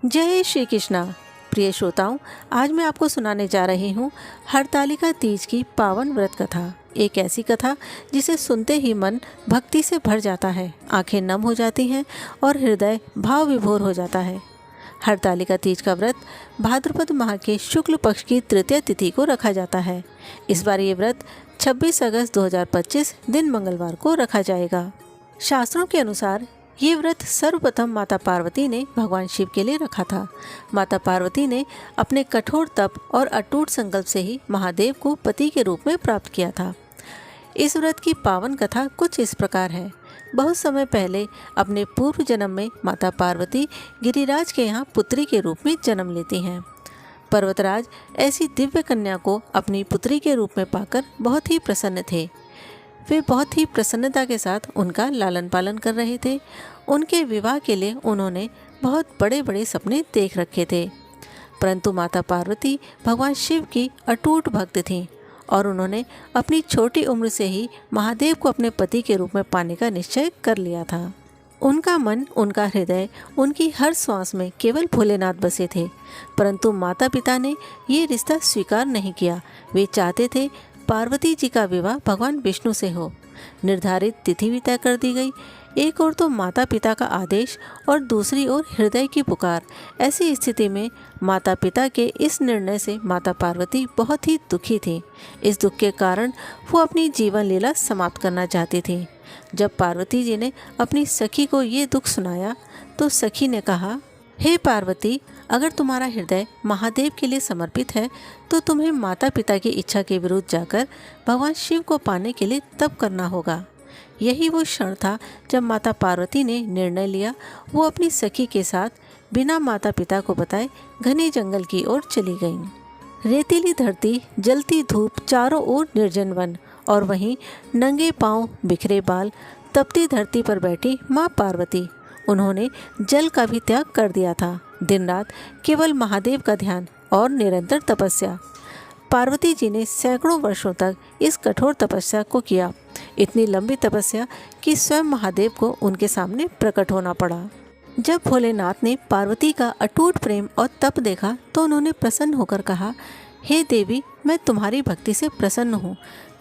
जय श्री कृष्णा। प्रिय श्रोताओं, आज मैं आपको सुनाने जा रही हूँ हरतालिका तीज की पावन व्रत कथा। एक ऐसी कथा जिसे सुनते ही मन भक्ति से भर जाता है, आंखें नम हो जाती हैं और हृदय भाव विभोर हो जाता है। हरतालिका तीज का व्रत भाद्रपद माह के शुक्ल पक्ष की तृतीय तिथि को रखा जाता है। इस बार ये व्रत 26 अगस्त 2025 दिन मंगलवार को रखा जाएगा। शास्त्रों के अनुसार ये व्रत सर्वप्रथम माता पार्वती ने भगवान शिव के लिए रखा था। माता पार्वती ने अपने कठोर तप और अटूट संकल्प से ही महादेव को पति के रूप में प्राप्त किया था। इस व्रत की पावन कथा कुछ इस प्रकार है। बहुत समय पहले अपने पूर्व जन्म में माता पार्वती गिरिराज के यहाँ पुत्री के रूप में जन्म लेती हैं। पर्वतराज ऐसी दिव्य कन्या को अपनी पुत्री के रूप में पाकर बहुत ही प्रसन्न थे। वे बहुत ही प्रसन्नता के साथ उनका लालन पालन कर रहे थे। उनके विवाह के लिए उन्होंने बहुत बड़े बड़े सपने देख रखे थे, परंतु माता पार्वती भगवान शिव की अटूट भक्त थीं और उन्होंने अपनी छोटी उम्र से ही महादेव को अपने पति के रूप में पाने का निश्चय कर लिया था। उनका मन, उनका हृदय, उनकी हर श्वास में केवल भोलेनाथ बसे थे, परंतु माता पिता ने ये रिश्ता स्वीकार नहीं किया। वे चाहते थे पार्वती जी का विवाह भगवान विष्णु से हो। निर्धारित तिथि भी तय कर दी गई। एक ओर तो माता पिता का आदेश और दूसरी ओर हृदय की पुकार। ऐसी स्थिति में माता पिता के इस निर्णय से माता पार्वती बहुत ही दुखी थी। इस दुख के कारण वो अपनी जीवन लीला समाप्त करना चाहती थी। जब पार्वती जी ने अपनी सखी को ये दुख सुनाया तो सखी ने कहा, हे पार्वती, अगर तुम्हारा हृदय महादेव के लिए समर्पित है तो तुम्हें माता पिता की इच्छा के विरुद्ध जाकर भगवान शिव को पाने के लिए तप करना होगा। यही वो क्षण था जब माता पार्वती ने निर्णय लिया। वो अपनी सखी के साथ बिना माता पिता को बताए घने जंगल की ओर चली गईं। रेतीली धरती, जलती धूप, चारों ओर निर्जन वन और वहीं नंगे पांव, बिखरे बाल, तपती धरती पर बैठी माँ पार्वती। उन्होंने जल का भी त्याग कर दिया था। दिन रात केवल महादेव का ध्यान और निरंतर तपस्या। पार्वती जी ने सैकड़ों वर्षों तक इस कठोर तपस्या को किया, इतनी लंबी तपस्या कि स्वयं महादेव को उनके सामने प्रकट होना पड़ा। जब भोलेनाथ ने पार्वती का अटूट प्रेम और तप देखा तो उन्होंने प्रसन्न होकर कहा, हे देवी, मैं तुम्हारी भक्ति से प्रसन्न हूँ।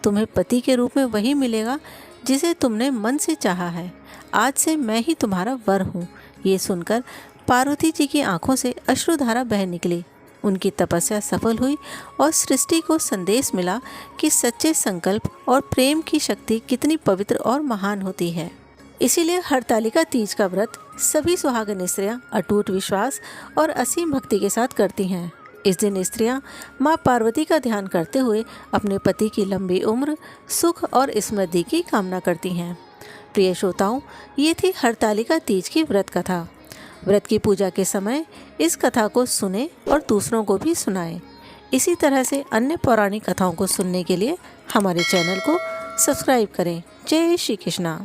तुम्हें पति के रूप में वही मिलेगा जिसे तुमने मन से चाहा है। आज से मैं ही तुम्हारा वर हूँ। ये सुनकर पार्वती जी की आंखों से अश्रुधारा बह निकली। उनकी तपस्या सफल हुई और सृष्टि को संदेश मिला कि सच्चे संकल्प और प्रेम की शक्ति कितनी पवित्र और महान होती है। इसीलिए हरतालिका तीज का व्रत सभी सुहागन स्त्रियां अटूट विश्वास और असीम भक्ति के साथ करती हैं। इस दिन स्त्रियां माँ पार्वती का ध्यान करते हुए अपने पति की लंबी उम्र, सुख और समृद्धि की कामना करती हैं। प्रिय श्रोताओं, ये थी हरतालिका तीज की व्रत कथा। व्रत की पूजा के समय इस कथा को सुने और दूसरों को भी सुनाएं। इसी तरह से अन्य पौराणिक कथाओं को सुनने के लिए हमारे चैनल को सब्सक्राइब करें। जय श्री कृष्णा।